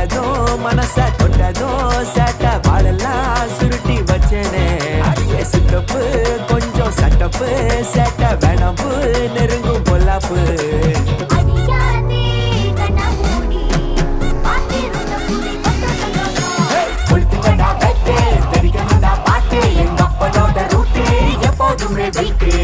விட்டதும் மனச தொட்டதும் சேட்ட வாழெல்லாம் சுருட்டி வச்சேனே சித்தப்பு கொஞ்சம் சட்டப்பு சேட்ட வேணாப்பு நெருங்கும் பொல்லாப்பு Hey!